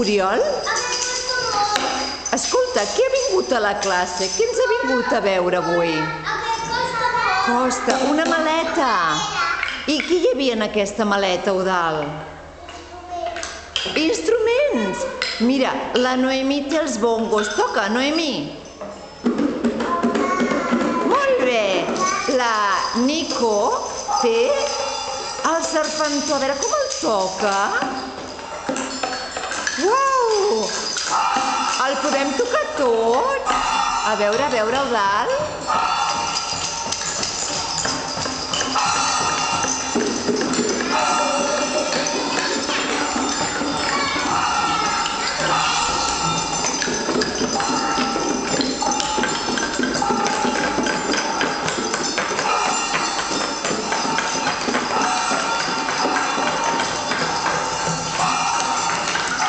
Oriol? Escolta, qui ha vingut a la classe? Qui ens ha vingut a veure avui? Costa, una maleta. I qui hi havia en aquesta maleta, Eudald? Instruments. Mira, la Noemí té els bongos. Toca, Noemí. Molt bé. La Nico té el serpentó. A veure com el toca. Uau! El podem tocar tot? A veure, Eudald.